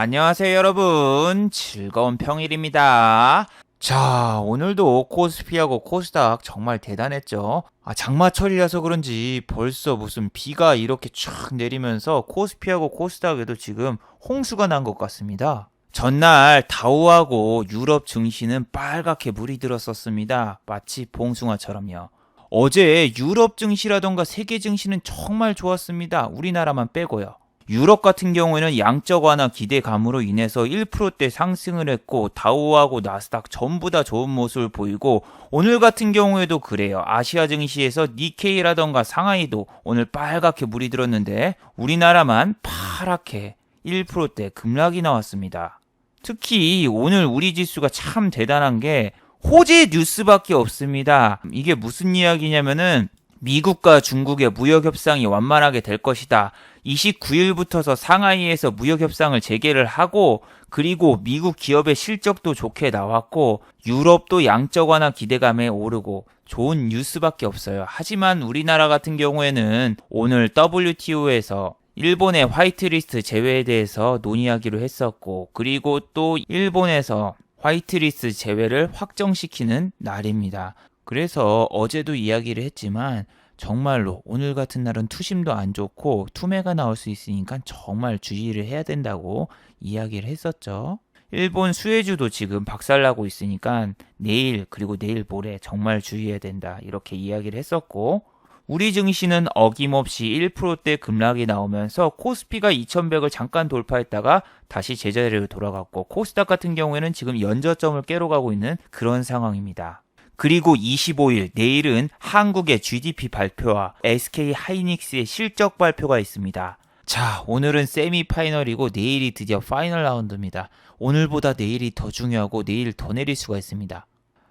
안녕하세요 여러분, 즐거운 평일입니다. 자, 오늘도 코스피하고 코스닥 정말 대단했죠. 장마철이라서 그런지 벌써 무슨 비가 이렇게 쫙 내리면서 코스피하고 코스닥에도 지금 홍수가 난 것 같습니다. 전날 다우하고 유럽 증시는 빨갛게 물이 들었었습니다. 마치 봉숭아처럼요. 어제 유럽 증시라던가 세계 증시는 정말 좋았습니다. 우리나라만 빼고요. 유럽 같은 경우에는 양적 완화 기대감으로 인해서 1%대 상승을 했고, 다우하고 나스닥 전부 다 좋은 모습을 보이고, 오늘 같은 경우에도 그래요. 아시아 증시에서 니케이라던가 상하이도 오늘 빨갛게 물이 들었는데 우리나라만 파랗게 1%대 급락이 나왔습니다. 특히 오늘 우리 지수가 참 대단한 게 호재 뉴스밖에 없습니다. 이게 무슨 이야기냐면은 미국과 중국의 무역협상이 완만하게 될 것이다. 29일부터서 상하이에서 무역협상을 재개를 하고, 그리고 미국 기업의 실적도 좋게 나왔고, 유럽도 양적 완화 기대감에 오르고 좋은 뉴스밖에 없어요. 하지만 우리나라 같은 경우에는 오늘 WTO에서 일본의 화이트리스트 제외에 대해서 논의하기로 했었고, 그리고 또 일본에서 화이트리스트 제외를 확정시키는 날입니다. 그래서 어제도 이야기를 했지만 정말로 오늘 같은 날은 투심도 안 좋고 투매가 나올 수 있으니까 정말 주의를 해야 된다고 이야기를 했었죠. 일본 수혜주도 지금 박살나고 있으니까 내일 그리고 내일 모레 정말 주의해야 된다 이렇게 이야기를 했었고, 우리 증시는 어김없이 1%대 급락이 나오면서 코스피가 2100을 잠깐 돌파했다가 다시 제자리로 돌아갔고, 코스닥 같은 경우에는 지금 연저점을 깨러 가고 있는 그런 상황입니다. 그리고 25일 내일은 한국의 GDP 발표와 SK 하이닉스의 실적 발표가 있습니다. 자, 오늘은 세미파이널이고 내일이 드디어 파이널 라운드입니다. 오늘보다 내일이 더 중요하고 내일 더 내릴 수가 있습니다.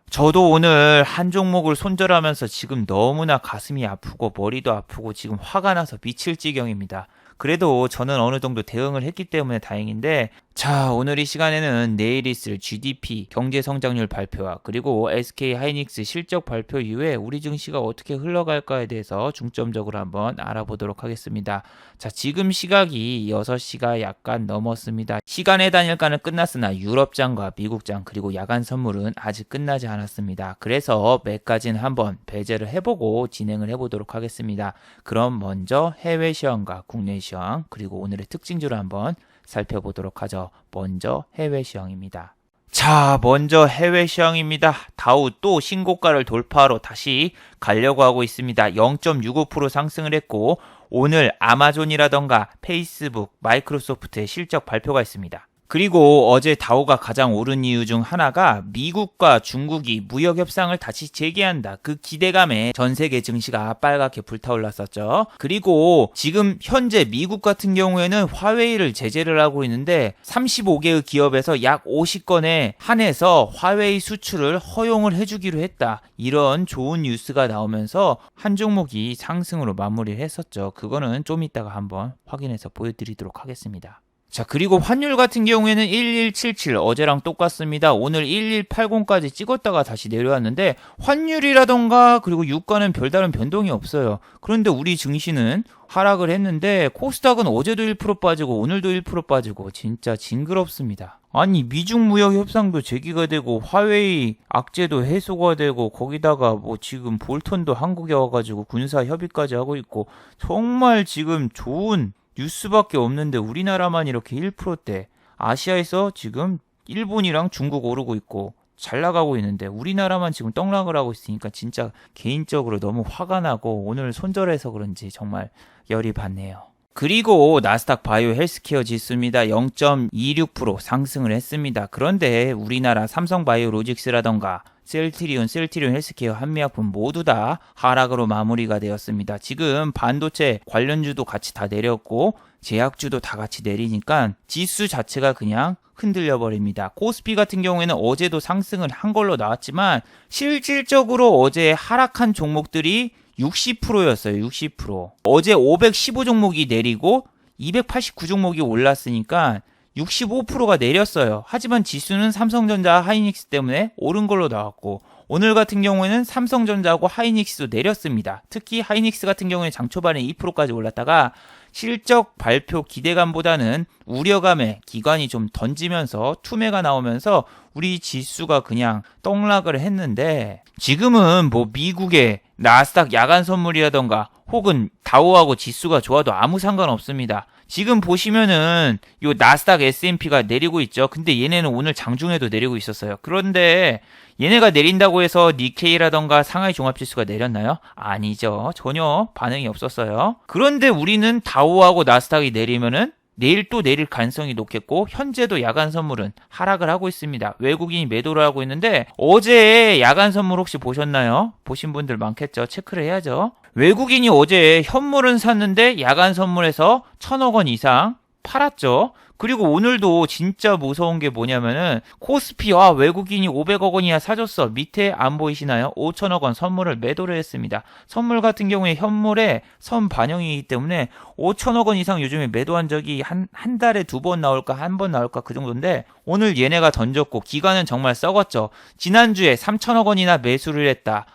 저도 오늘 한 종목을 손절하면서 지금 너무나 가슴이 아프고 머리도 아프고 지금 화가 나서 미칠 지경입니다. 그래도 저는 어느 정도 대응을 했기 때문에 다행인데, 자, 오늘 이 시간에는 내일 있을 GDP 경제성장률 발표와 그리고 SK 하이닉스 실적 발표 이후에 우리 증시가 어떻게 흘러갈까에 대해서 중점적으로 한번 알아보도록 하겠습니다. 자, 지금 시각이 6시가 약간 넘었습니다. 시간의 단일가는 끝났으나 유럽장과 미국장 그리고 야간 선물은 아직 끝나지 않았습니다. 그래서 매까지는 한번 배제를 해보고 진행을 해보도록 하겠습니다. 그럼 먼저 해외 시황과 국내 시황 그리고 오늘의 특징주를 한번 살펴보도록 하죠. 먼저 해외 시황입니다. 자, 먼저 해외 시황입니다. 다우 또 신고가를 돌파하러 다시 가려고 하고 있습니다. 0.65% 상승을 했고, 오늘 아마존이라던가 페이스북, 마이크로소프트의 실적 발표가 있습니다. 그리고 어제 다우가 가장 오른 이유 중 하나가 미국과 중국이 무역 협상을 다시 재개한다. 그 기대감에 전 세계 증시가 빨갛게 불타올랐었죠. 그리고 지금 현재 미국 같은 경우에는 화웨이를 제재를 하고 있는데 35개의 기업에서 약 50건에 한해서 화웨이 수출을 허용을 해주기로 했다. 이런 좋은 뉴스가 나오면서 한 종목이 상승으로 마무리를 했었죠. 그거는 좀 이따가 한번 확인해서 보여드리도록 하겠습니다. 자, 그리고 환율 같은 경우에는 1177 어제랑 똑같습니다. 오늘 1180까지 찍었다가 다시 내려왔는데 환율이라던가 그리고 유가는 별다른 변동이 없어요. 그런데 우리 증시는 하락을 했는데 코스닥은 어제도 1% 빠지고 오늘도 1% 빠지고 진짜 징그럽습니다. 아니, 미중 무역 협상도 재개가 되고 화웨이 악재도 해소가 되고 거기다가 뭐 지금 볼턴도 한국에 와가지고 군사 협의까지 하고 있고 정말 지금 좋은 뉴스밖에 없는데 우리나라만 이렇게 1%대, 아시아에서 지금 일본이랑 중국 오르고 있고 잘 나가고 있는데 우리나라만 지금 떡락을 하고 있으니까 진짜 개인적으로 너무 화가 나고 오늘 손절해서 그런지 정말 열이 받네요. 그리고 나스닥 바이오 헬스케어 지수입니다. 0.26% 상승을 했습니다. 그런데 우리나라 삼성 바이오로직스라던가 셀트리온 헬스케어, 한미약품 모두 다 하락으로 마무리가 되었습니다. 지금 반도체 관련주도 같이 다 내렸고 제약주도 다 같이 내리니까 지수 자체가 그냥 흔들려 버립니다. 코스피 같은 경우에는 어제도 상승을 한 걸로 나왔지만 실질적으로 어제 하락한 종목들이 60%였어요. 60%. 어제 515 종목이 내리고 289 종목이 올랐으니까 65%가 내렸어요. 하지만 지수는 삼성전자, 하이닉스 때문에 오른 걸로 나왔고, 오늘 같은 경우에는 삼성전자하고 하이닉스도 내렸습니다. 특히 하이닉스 같은 경우에 장 초반에 2%까지 올랐다가 실적 발표 기대감보다는 우려감에 기관이 좀 던지면서 투매가 나오면서 우리 지수가 그냥 떡락을 했는데, 지금은 뭐 미국의 나스닥 야간 선물이라던가 혹은 다우하고 지수가 좋아도 아무 상관없습니다. 지금 보시면은 요 나스닥 S&P가 내리고 있죠. 근데 얘네는 오늘 장중에도 내리고 있었어요. 그런데 얘네가 내린다고 해서 니케이라던가 상하이 종합지수가 내렸나요? 아니죠. 전혀 반응이 없었어요. 그런데 우리는 다우하고 나스닥이 내리면은 내일 또 내릴 가능성이 높겠고, 현재도 야간 선물은 하락을 하고 있습니다. 외국인이 매도를 하고 있는데, 어제 야간 선물 혹시 보셨나요? 보신 분들 많겠죠. 체크를 해야죠. 외국인이 어제 현물은 샀는데 야간 선물에서 1,000억 원 이상 팔았죠. 그리고 오늘도 진짜 무서운 게 뭐냐면은 코스피 외국인이 500억 원이야 사줬어. 밑에 안 보이시나요? 5천억 원 선물을 매도를 했습니다. 선물 같은 경우에 현물에 선 반영이기 때문에 5천억 원 이상 요즘에 매도한 적이 한 달에 2번 나올까 한 번 나올까 그 정도인데, 오늘 얘네가 던졌고 기관은 정말 썩었죠. 지난주에 3천억 원이나 매수를 했다.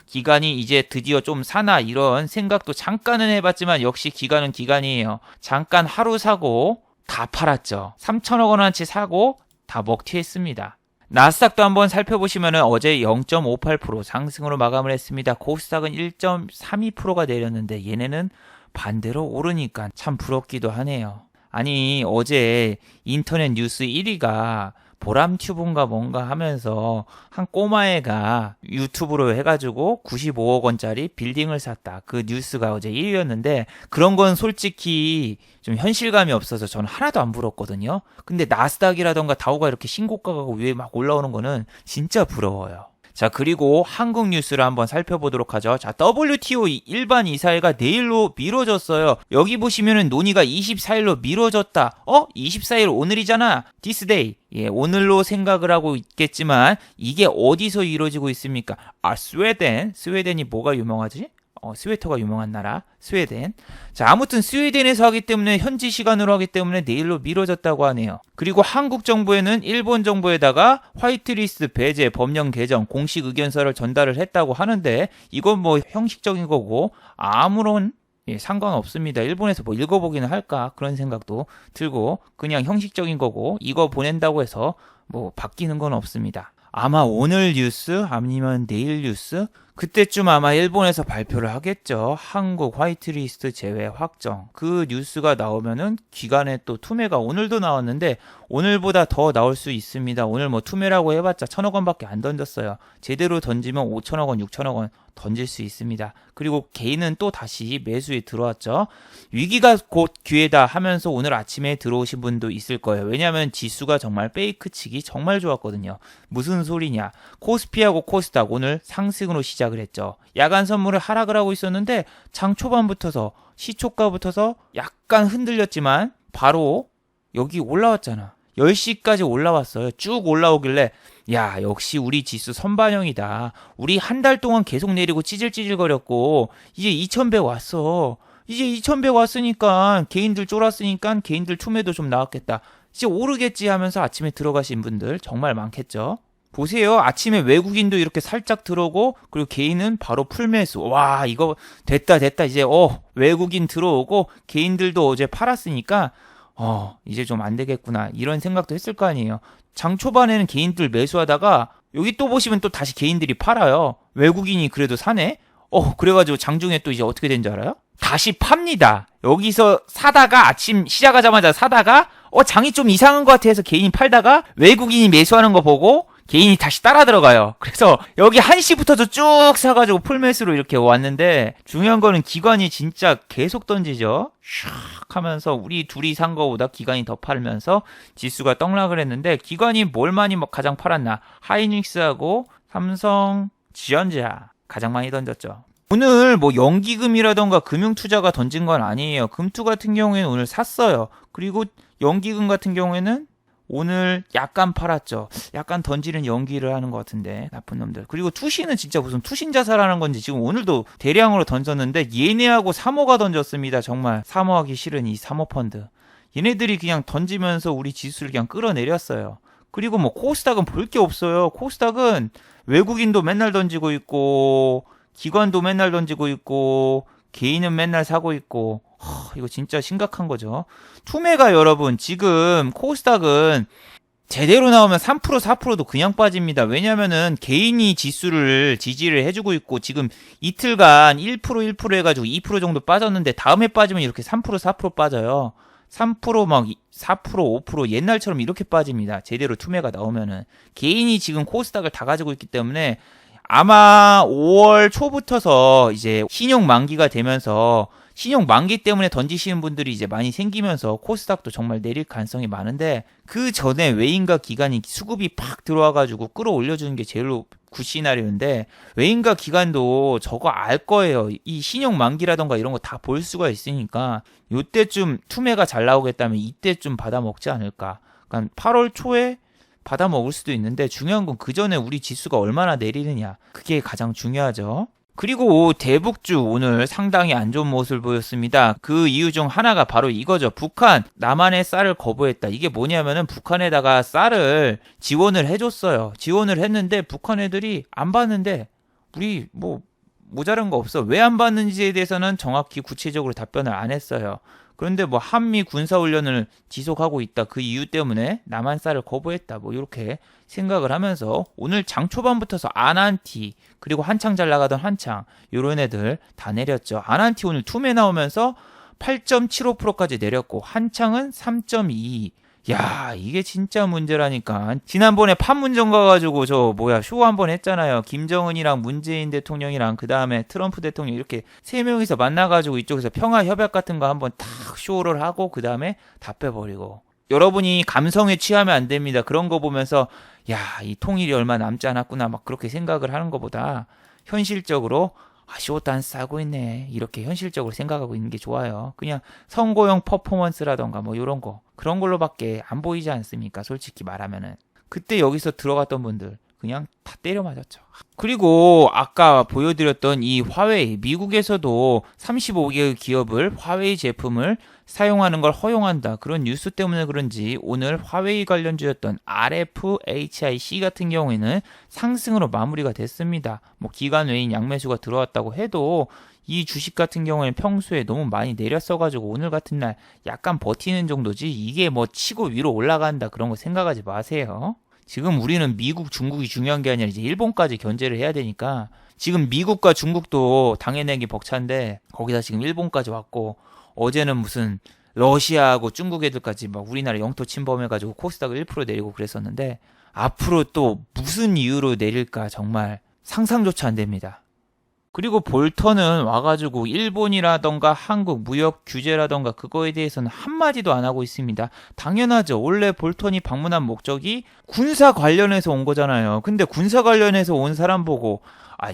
기관이 이제 드디어 좀 사나 이런 생각도 잠깐은 해봤지만 역시 기관은 기관이에요. 잠깐 하루 사고 다 팔았죠. 3천억 원어치 사고 다 먹튀했습니다. 나스닥도 한번 살펴보시면 어제 0.58% 상승으로 마감을 했습니다. 코스닥은 1.32%가 내렸는데 얘네는 반대로 오르니까 참 부럽기도 하네요. 아니, 어제 인터넷 뉴스 1위가 보람튜브인가 뭔가 하면서 한 꼬마애가 유튜브로 해가지고 95억 원짜리 빌딩을 샀다. 그 뉴스가 어제 1위였는데, 그런 건 솔직히 좀 현실감이 없어서 저는 하나도 안 부럽거든요. 근데 나스닥이라던가 다우가 이렇게 신고가가 위에 막 올라오는 거는 진짜 부러워요. 자, 그리고 한국 뉴스를 한번 살펴보도록 하죠. 자, WTO 일반 이사회가 내일로 미뤄졌어요. 여기 보시면은 논의가 24일로 미뤄졌다. 24일 오늘이잖아. This day. 예, 오늘로 생각을 하고 있겠지만 이게 어디서 이루어지고 있습니까? 스웨덴. 스웨덴이 뭐가 유명하지? 스웨터가 유명한 나라 스웨덴. 자, 아무튼 스웨덴에서 하기 때문에 현지 시간으로 하기 때문에 내일로 미뤄졌다고 하네요. 그리고 한국 정부에는 일본 정부에다가 화이트리스트 배제 법령 개정 공식 의견서를 전달을 했다고 하는데, 이건 뭐 형식적인 거고 아무런 상관없습니다. 일본에서 뭐 읽어보기는 할까 그런 생각도 들고, 그냥 형식적인 거고 이거 보낸다고 해서 뭐 바뀌는 건 없습니다. 아마 오늘 뉴스 아니면 내일 뉴스 그때쯤 아마 일본에서 발표를 하겠죠. 한국 화이트리스트 제외 확정. 그 뉴스가 나오면은 기관에 또 투매가 오늘도 나왔는데 오늘보다 더 나올 수 있습니다. 오늘 뭐 투매라고 해봤자 1,000억 원밖에 안 던졌어요. 제대로 던지면 5천억 원, 6천억 원 던질 수 있습니다. 그리고 개인은 또 다시 매수에 들어왔죠. 위기가 곧 기회다 하면서 오늘 아침에 들어오신 분도 있을 거예요. 왜냐하면 지수가 정말 페이크 치기 정말 좋았거든요. 무슨 소리냐. 코스피하고 코스닥 오늘 상승으로 시작을 했죠. 야간 선물을 하락을 하고 있었는데 장 초반부터서 시초가부터서 약간 흔들렸지만 바로 여기 올라왔잖아. 10시까지 올라왔어요. 쭉 올라오길래 야, 역시 우리 지수 선반영이다. 우리 한 달 동안 계속 내리고 찌질찌질거렸고 이제 2100 왔어. 이제 2100 왔으니까 개인들 쫄았으니까 개인들 투매도 좀 나왔겠다. 이제 오르겠지 하면서 아침에 들어가신 분들 정말 많겠죠. 보세요. 아침에 외국인도 이렇게 살짝 들어오고 그리고 개인은 바로 풀매수. 와, 이거 됐다. 이제 외국인 들어오고 개인들도 어제 팔았으니까 이제 좀 안 되겠구나. 이런 생각도 했을 거 아니에요. 장 초반에는 개인들 매수하다가 여기 또 보시면 또 다시 개인들이 팔아요. 외국인이 그래도 사네? 그래가지고 장중에 또 이제 어떻게 된 줄 알아요? 다시 팝니다. 여기서 사다가 아침 시작하자마자 사다가 장이 좀 이상한 것 같아 해서 개인이 팔다가 외국인이 매수하는 거 보고 개인이 다시 따라 들어가요. 그래서 여기 1시부터도 쭉 사가지고 풀매수로 이렇게 왔는데, 중요한 거는 기관이 진짜 계속 던지죠. 샥 하면서 우리 둘이 산 거보다 기관이 더 팔면서 지수가 떡락을 했는데, 기관이 뭘 많이 가장 팔았나? 하이닉스하고 삼성, 지연자 가장 많이 던졌죠. 오늘 뭐 연기금이라던가 금융투자가 던진 건 아니에요. 금투 같은 경우에는 오늘 샀어요. 그리고 연기금 같은 경우에는 오늘 약간 팔았죠. 약간 던지는 연기를 하는 것 같은데, 나쁜 놈들. 그리고 투시는 진짜 무슨 투신자살하는 건지 지금 오늘도 대량으로 던졌는데 얘네하고 사모가 던졌습니다. 정말 사모하기 싫은 이 사모펀드. 얘네들이 그냥 던지면서 우리 지수를 그냥 끌어내렸어요. 그리고 뭐 코스닥은 볼 게 없어요. 코스닥은 외국인도 맨날 던지고 있고 기관도 맨날 던지고 있고 개인은 맨날 사고 있고 이거 진짜 심각한 거죠. 투매가 여러분 지금 코스닥은 제대로 나오면 3% 4%도 그냥 빠집니다. 왜냐면은 개인이 지수를 지지를 해주고 있고 지금 이틀간 1% 1% 해가지고 2% 정도 빠졌는데 다음에 빠지면 이렇게 3% 4% 빠져요. 3% 4% 5% 옛날처럼 이렇게 빠집니다. 제대로 투매가 나오면은 개인이 지금 코스닥을 다 가지고 있기 때문에 아마 5월 초부터서 이제 신용 만기가 되면서 신용 만기 때문에 던지시는 분들이 이제 많이 생기면서 코스닥도 정말 내릴 가능성이 많은데 그 전에 외인가 기관이 수급이 팍 들어와가지고 끌어올려주는 게 제일 굿 시나리오인데 외인가 기관도 저거 알 거예요. 이 신용 만기라던가 이런 거 다 볼 수가 있으니까 요때쯤 투매가 잘 나오겠다면 이때쯤 받아먹지 않을까. 그러니까 8월 초에 받아먹을 수도 있는데 중요한 건 그 전에 우리 지수가 얼마나 내리느냐. 그게 가장 중요하죠. 그리고 대북주 오늘 상당히 안 좋은 모습을 보였습니다. 그 이유 중 하나가 바로 이거죠. 북한 남한의 쌀을 거부했다. 이게 뭐냐면은 북한에다가 쌀을 지원을 해줬어요. 지원을 했는데 북한 애들이 안 받는데 우리 뭐 모자란 거 없어. 왜 안 받는지에 대해서는 정확히 구체적으로 답변을 안 했어요. 그런데 뭐 한미 군사훈련을 지속하고 있다. 그 이유 때문에 남한 쌀을 거부했다. 뭐 이렇게 생각을 하면서 오늘 장 초반부터서 아난티 그리고 한창 잘 나가던 한창 요런 애들 다 내렸죠. 아난티 오늘 투매 나오면서 8.75%까지 내렸고 한창은 3.22. 야, 이게 진짜 문제라니까. 지난번에 판문점 가가지고 쇼 한번 했잖아요. 김정은이랑 문재인 대통령이랑 그 다음에 트럼프 대통령 이렇게 세 명이서 만나가지고 이쪽에서 평화 협약 같은 거 한번 탁 쇼를 하고 그 다음에 다 빼버리고. 여러분이 감성에 취하면 안 됩니다. 그런 거 보면서 야, 이 통일이 얼마 남지 않았구나 막 그렇게 생각을 하는 것보다 현실적으로 쇼단 싸고 있네. 이렇게 현실적으로 생각하고 있는 게 좋아요. 그냥 선거용 퍼포먼스라던가 뭐 이런 거. 그런 걸로밖에 안 보이지 않습니까? 솔직히 말하면은. 그때 여기서 들어갔던 분들 그냥 다 때려 맞았죠. 그리고 아까 보여드렸던 이 화웨이, 미국에서도 35개 기업을 화웨이 제품을 사용하는 걸 허용한다. 그런 뉴스 때문에 그런지 오늘 화웨이 관련주였던 RFHIC 같은 경우에는 상승으로 마무리가 됐습니다. 뭐 기관 외인 양매수가 들어왔다고 해도 이 주식 같은 경우에는 평소에 너무 많이 내렸어가지고 오늘 같은 날 약간 버티는 정도지 이게 뭐 치고 위로 올라간다 그런 거 생각하지 마세요. 지금 우리는 미국, 중국이 중요한 게 아니라 이제 일본까지 견제를 해야 되니까 지금 미국과 중국도 당해내기 벅찬데 거기다 지금 일본까지 왔고 어제는 무슨 러시아하고 중국 애들까지 막 우리나라 영토 침범해가지고 코스닥을 1% 내리고 그랬었는데 앞으로 또 무슨 이유로 내릴까 정말 상상조차 안 됩니다. 그리고 볼턴은 와가지고 일본이라던가 한국 무역 규제라던가 그거에 대해서는 한마디도 안 하고 있습니다. 당연하죠. 원래 볼턴이 방문한 목적이 군사 관련해서 온 거잖아요. 근데 군사 관련해서 온 사람 보고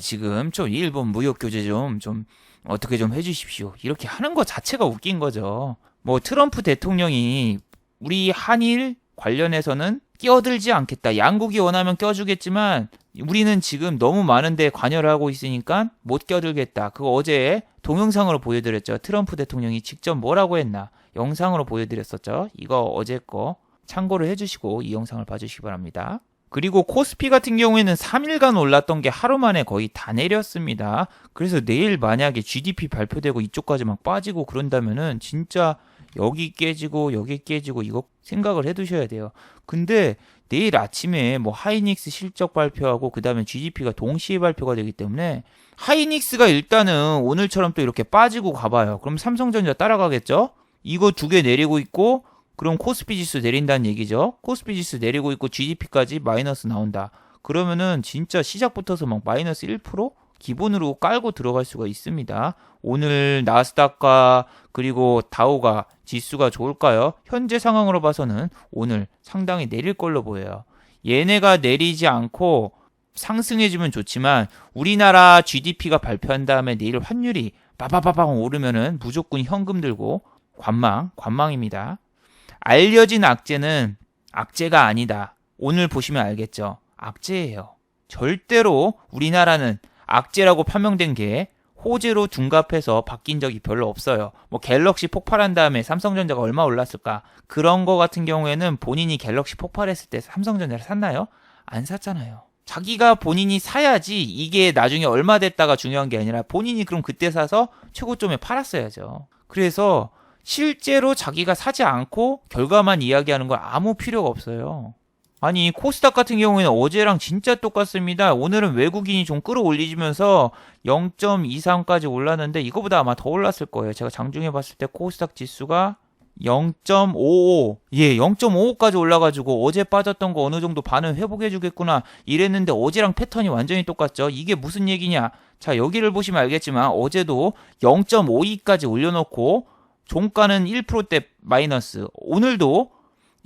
지금 좀 일본 무역 규제 좀 어떻게 좀 해주십시오. 이렇게 하는 거 자체가 웃긴 거죠. 뭐 트럼프 대통령이 우리 한일 관련해서는 끼어들지 않겠다. 양국이 원하면 껴주겠지만 우리는 지금 너무 많은데 관여를 하고 있으니까 못 껴들겠다. 그거 어제 동영상으로 보여드렸죠. 트럼프 대통령이 직접 뭐라고 했나 영상으로 보여드렸었죠. 이거 어제 거 참고를 해주시고 이 영상을 봐주시기 바랍니다. 그리고 코스피 같은 경우에는 3일간 올랐던 게 하루 만에 거의 다 내렸습니다. 그래서 내일 만약에 GDP 발표되고 이쪽까지 막 빠지고 그런다면은 진짜 여기 깨지고 여기 깨지고 이거 생각을 해두셔야 돼요. 근데 내일 아침에 뭐 하이닉스 실적 발표하고 그 다음에 GDP가 동시에 발표가 되기 때문에 하이닉스가 일단은 오늘처럼 또 이렇게 빠지고 가봐요. 그럼 삼성전자 따라가겠죠? 이거 두 개 내리고 있고 그럼 코스피 지수 내린다는 얘기죠. 코스피 지수 내리고 있고 GDP까지 마이너스 나온다. 그러면은 진짜 시작부터서 막 마이너스 1% 기본으로 깔고 들어갈 수가 있습니다. 오늘 나스닥과 그리고 다우가 지수가 좋을까요? 현재 상황으로 봐서는 오늘 상당히 내릴 걸로 보여요. 얘네가 내리지 않고 상승해주면 좋지만 우리나라 GDP가 발표한 다음에 내일 환율이 빠바바방 오르면은 무조건 현금 들고 관망입니다. 알려진 악재는 악재가 아니다. 오늘 보시면 알겠죠. 악재예요. 절대로 우리나라는 악재라고 판명된 게 호재로 둔갑해서 바뀐 적이 별로 없어요. 뭐 갤럭시 폭발한 다음에 삼성전자가 얼마 올랐을까? 그런 거 같은 경우에는 본인이 갤럭시 폭발했을 때 삼성전자를 샀나요? 안 샀잖아요. 자기가 본인이 사야지 이게 나중에 얼마 됐다가 중요한 게 아니라 본인이 그럼 그때 사서 최고점에 팔았어야죠. 그래서 실제로 자기가 사지 않고 결과만 이야기하는 건 아무 필요가 없어요. 아니 코스닥 같은 경우에는 어제랑 진짜 똑같습니다. 오늘은 외국인이 좀 끌어올리면서 0.23까지 올랐는데 이거보다 아마 더 올랐을 거예요. 제가 장중에 봤을 때 코스닥 지수가 0.55, 0.55까지 올라가지고 어제 빠졌던 거 어느 정도 반은 회복해주겠구나 이랬는데 어제랑 패턴이 완전히 똑같죠. 이게 무슨 얘기냐? 자, 여기를 보시면 알겠지만 어제도 0.52까지 올려놓고 종가는 1%대 마이너스, 오늘도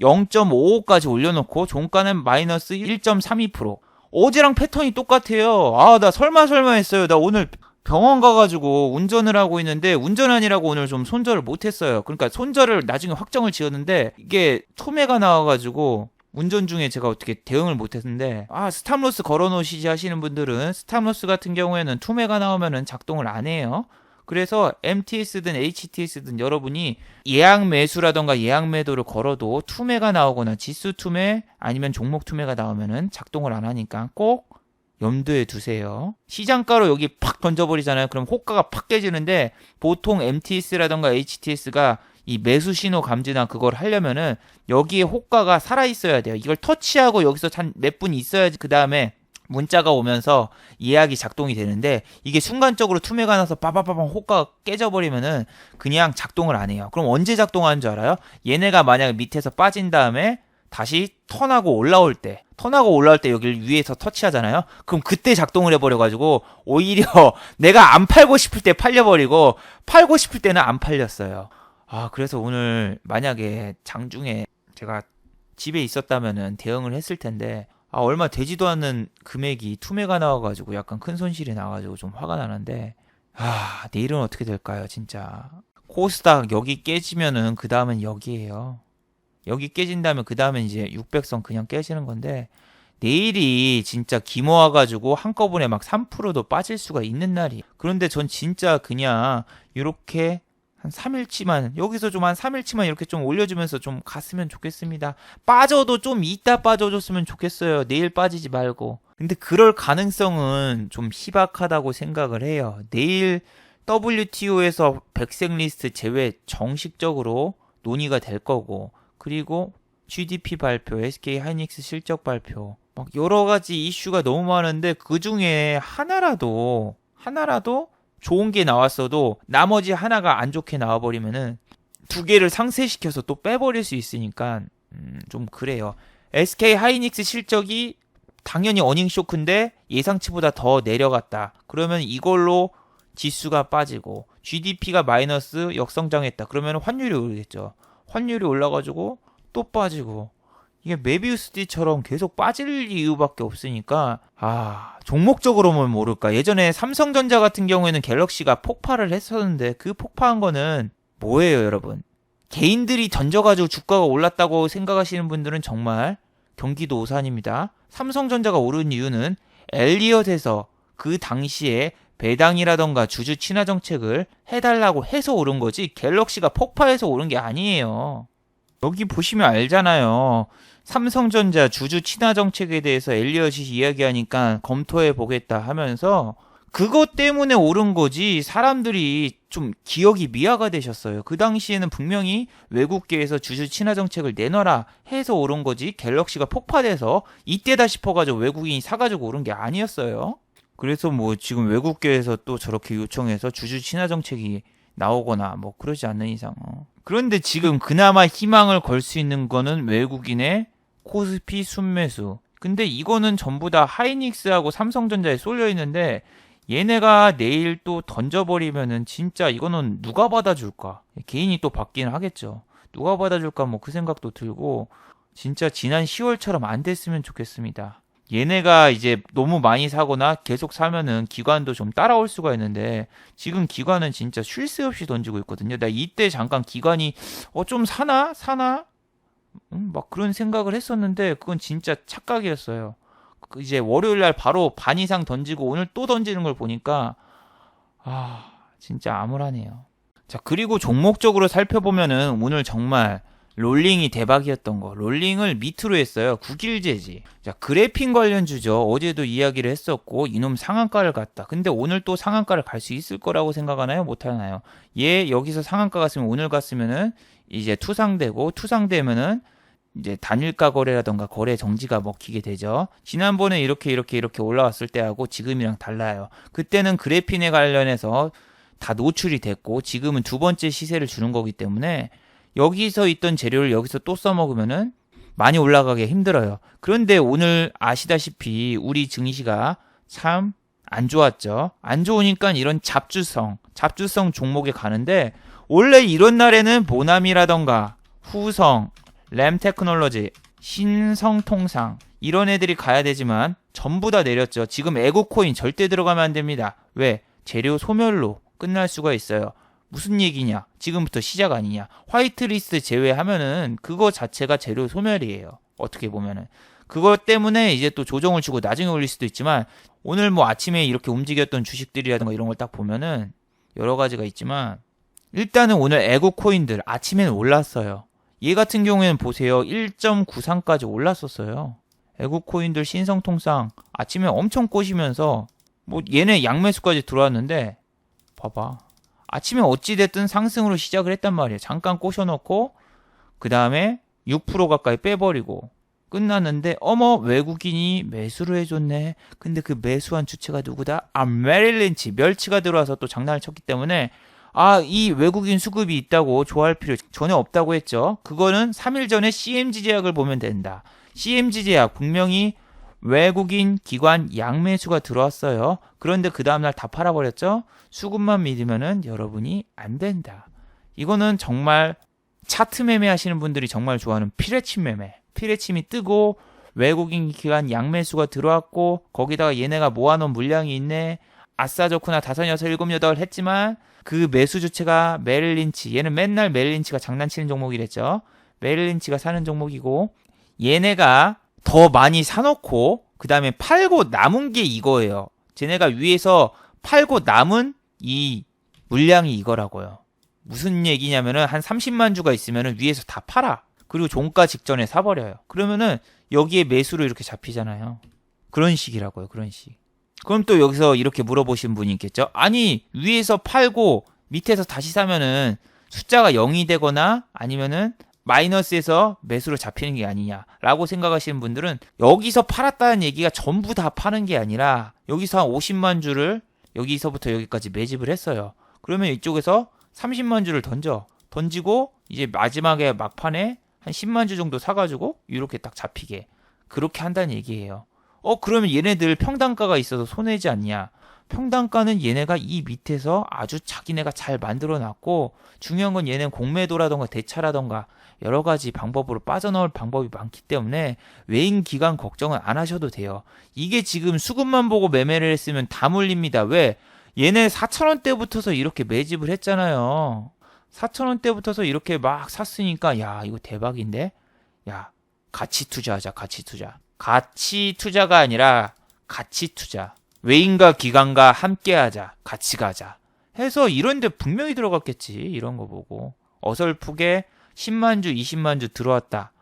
0.55까지 올려놓고 종가는 마이너스 1.32%. 어제랑 패턴이 똑같아요. 아, 나 설마 했어요. 나 오늘 병원 가가지고 운전을 하고 있는데 운전하느라고 오늘 좀 손절을 못했어요. 그러니까 손절을 나중에 확정을 지었는데 이게 투매가 나와가지고 운전 중에 제가 어떻게 대응을 못했는데, 스탑로스 걸어놓으시지 하시는 분들은 스탑로스 같은 경우에는 투매가 나오면은 작동을 안 해요. 그래서 MTS든 HTS든 여러분이 예약 매수라던가 예약 매도를 걸어도 투매가 나오거나 지수 투매 아니면 종목 투매가 나오면은 작동을 안 하니까 꼭 염두에 두세요. 시장가로 여기 팍 던져버리잖아요. 그럼 호가가 팍 깨지는데 보통 MTS라던가 HTS가 이 매수 신호 감지나 그걸 하려면은 여기에 호가가 살아있어야 돼요. 이걸 터치하고 여기서 한 몇 분 있어야지 그 다음에 문자가 오면서 예약이 작동이 되는데 이게 순간적으로 투매가 나서 빠바바방 호가가 깨져버리면은 그냥 작동을 안 해요. 그럼 언제 작동하는 줄 알아요? 얘네가 만약에 밑에서 빠진 다음에 다시 턴하고 올라올 때 여기를 위에서 터치하잖아요. 그럼 그때 작동을 해버려가지고 오히려 내가 안 팔고 싶을 때 팔려버리고 팔고 싶을 때는 안 팔렸어요. 그래서 오늘 만약에 장중에 제가 집에 있었다면은 대응을 했을 텐데 얼마 되지도 않는 금액이 투매가 나와가지고 약간 큰 손실이 나가지고 좀 화가 나는데 내일은 어떻게 될까요 진짜. 코스닥 여기 깨지면은 그 다음은 여기에요. 여기 깨진다면 그 다음엔 이제 600선 그냥 깨지는 건데 내일이 진짜 기모 와가지고 한꺼번에 막 3%도 빠질 수가 있는 날이. 그런데 전 진짜 그냥 이렇게 한 3일치만 여기서 좀 한 3일치만 이렇게 좀 올려주면서 좀 갔으면 좋겠습니다. 빠져도 좀 이따 빠져줬으면 좋겠어요. 내일 빠지지 말고. 근데 그럴 가능성은 좀 희박하다고 생각을 해요. 내일 WTO에서 백색 리스트 제외 정식적으로 논의가 될 거고, 그리고 GDP 발표, SK 하이닉스 실적 발표, 막 여러 가지 이슈가 너무 많은데 그 중에 하나라도 좋은 게 나왔어도 나머지 하나가 안 좋게 나와버리면은 두 개를 상쇄시켜서 또 빼버릴 수 있으니까 좀 그래요. SK 하이닉스 실적이 당연히 어닝 쇼크인데 예상치보다 더 내려갔다. 그러면 이걸로 지수가 빠지고 GDP가 마이너스 역성장했다. 그러면 환율이 오르겠죠. 환율이 올라가지고 또 빠지고 이게 메비우스띠처럼 계속 빠질 이유밖에 없으니까 종목적으로만 모를까. 예전에 삼성전자 같은 경우에는 갤럭시가 폭발을 했었는데 그 폭파한 거는 뭐예요 여러분? 개인들이 던져가지고 주가가 올랐다고 생각하시는 분들은 정말 경기도 오산입니다. 삼성전자가 오른 이유는 엘리엇에서 그 당시에 배당이라던가 주주 친화 정책을 해달라고 해서 오른 거지 갤럭시가 폭파해서 오른 게 아니에요. 여기 보시면 알잖아요. 삼성전자 주주 친화 정책에 대해서 엘리엇이 이야기하니까 검토해 보겠다 하면서 그것 때문에 오른 거지. 사람들이 좀 기억이 미화가 되셨어요. 그 당시에는 분명히 외국계에서 주주 친화 정책을 내놔라 해서 오른 거지 갤럭시가 폭파돼서 이때다 싶어가지고 외국인이 사가지고 오른 게 아니었어요. 그래서 뭐 지금 외국계에서 또 저렇게 요청해서 주주 친화 정책이 나오거나 뭐 그러지 않는 이상 그런데 지금 그나마 희망을 걸 수 있는 거는 외국인의 코스피 순매수. 근데 이거는 전부 다 하이닉스하고 삼성전자에 쏠려 있는데 얘네가 내일 또 던져버리면은 진짜 이거는 누가 받아줄까? 개인이 또 받기는 하겠죠. 누가 받아줄까 뭐 그 생각도 들고 진짜 지난 10월처럼 안 됐으면 좋겠습니다. 얘네가 이제 너무 많이 사거나 계속 사면은 기관도 좀 따라올 수가 있는데 지금 기관은 진짜 쉴 새 없이 던지고 있거든요. 나 이때 잠깐 기관이 좀 사나? 막 그런 생각을 했었는데 그건 진짜 착각이었어요. 이제 월요일날 바로 반 이상 던지고 오늘 또 던지는 걸 보니까 진짜 암울하네요. 자, 그리고 종목적으로 살펴보면은 오늘 정말 롤링이 대박이었던 거. 롤링을 밑으로 했어요. 9길제지. 자, 그래핀 관련주죠. 어제도 이야기를 했었고 이놈 상한가를 갔다. 근데 오늘 또 상한가를 갈 수 있을 거라고 생각하나요? 못하나요? 얘 여기서 상한가 갔으면 오늘 갔으면은 이제 투상되면은 이제 단일가 거래라던가 거래 정지가 먹히게 되죠. 지난번에 이렇게 올라왔을 때하고 지금이랑 달라요. 그때는 그래핀에 관련해서 다 노출이 됐고 지금은 두 번째 시세를 주는 거기 때문에 여기서 있던 재료를 여기서 또 써먹으면은 많이 올라가기 힘들어요. 그런데 오늘 아시다시피 우리 증시가 참 안 좋았죠. 안 좋으니까 이런 잡주성 종목에 가는데 원래 이런 날에는 모나미라던가 후성, 램테크놀로지, 신성통상 이런 애들이 가야 되지만 전부 다 내렸죠. 지금 애국코인 절대 들어가면 안 됩니다. 왜? 재료 소멸로 끝날 수가 있어요. 무슨 얘기냐? 지금부터 시작 아니냐? 화이트리스트 제외하면은 그거 자체가 재료 소멸이에요. 어떻게 보면은. 그것 때문에 이제 또 조정을 주고 나중에 올릴 수도 있지만 오늘 뭐 아침에 이렇게 움직였던 주식들이라든가 이런 걸 딱 보면은 여러 가지가 있지만 일단은 오늘 애국 코인들 아침에는 올랐어요. 얘 같은 경우에는 보세요. 1.93까지 올랐었어요. 애국 코인들 신성통상 아침에 엄청 꼬시면서 뭐 얘네 양매수까지 들어왔는데 봐봐. 아침에 어찌됐든 상승으로 시작을 했단 말이에요. 잠깐 꼬셔놓고 그 다음에 6% 가까이 빼버리고 끝났는데 어머 외국인이 매수를 해줬네. 근데 그 매수한 주체가 누구다? 메릴 린치 멸치가 들어와서 또 장난을 쳤기 때문에 이 외국인 수급이 있다고 좋아할 필요 전혀 없다고 했죠. 그거는 3일 전에 CMG 제약을 보면 된다. CMG 제약 분명히 외국인 기관 양매수가 들어왔어요. 그런데 그 다음날 다 팔아버렸죠. 수급만 믿으면은 여러분이 안 된다. 이거는 정말 차트 매매 하시는 분들이 정말 좋아하는 피레침 매매. 피레침이 뜨고 외국인 기관 양매수가 들어왔고 거기다가 얘네가 모아놓은 물량이 있네. 아싸 좋구나 5, 6, 7, 8 했지만 그 매수 주체가 메릴 린치. 얘는 맨날 메릴 린치가 장난치는 종목이랬죠. 메릴 린치가 사는 종목이고 얘네가 더 많이 사놓고 그 다음에 팔고 남은 게 이거예요. 쟤네가 위에서 팔고 남은 이 물량이 이거라고요. 무슨 얘기냐면은 한 30만 주가 있으면은 위에서 다 팔아. 그리고 종가 직전에 사버려요. 그러면은 여기에 매수로 이렇게 잡히잖아요. 그런 식이라고요. 그런 식. 그럼 또 여기서 이렇게 물어보신 분이 있겠죠. 아니 위에서 팔고 밑에서 다시 사면은 숫자가 0이 되거나 아니면은 마이너스에서 매수로 잡히는 게 아니냐라고 생각하시는 분들은 여기서 팔았다는 얘기가 전부 다 파는 게 아니라 여기서 한 50만 주를 여기서부터 여기까지 매집을 했어요. 그러면 이쪽에서 30만 주를 던지고 이제 마지막에 막판에 한 10만 주 정도 사가지고 이렇게 딱 잡히게 그렇게 한다는 얘기예요. 그러면 얘네들 평단가가 있어서 손해지 않냐? 평단가는 얘네가 이 밑에서 아주 자기네가 잘 만들어 놨고 중요한 건 얘네는 공매도라던가 대차라던가 여러 가지 방법으로 빠져나올 방법이 많기 때문에 외인 기간 걱정은 안 하셔도 돼요. 이게 지금 수급만 보고 매매를 했으면 다 물립니다. 왜? 얘네 4,000원대부터서 이렇게 매집을 했잖아요. 4,000원대부터서 이렇게 막 샀으니까 야 이거 대박인데? 야 가치 투자하자. 가치 투자. 가치 투자가 아니라 가치 투자. 외인과 기관과 함께하자. 같이 가자. 해서 이런데 분명히 들어갔겠지. 이런 거 보고. 어설프게 10만 주, 20만 주 들어왔다.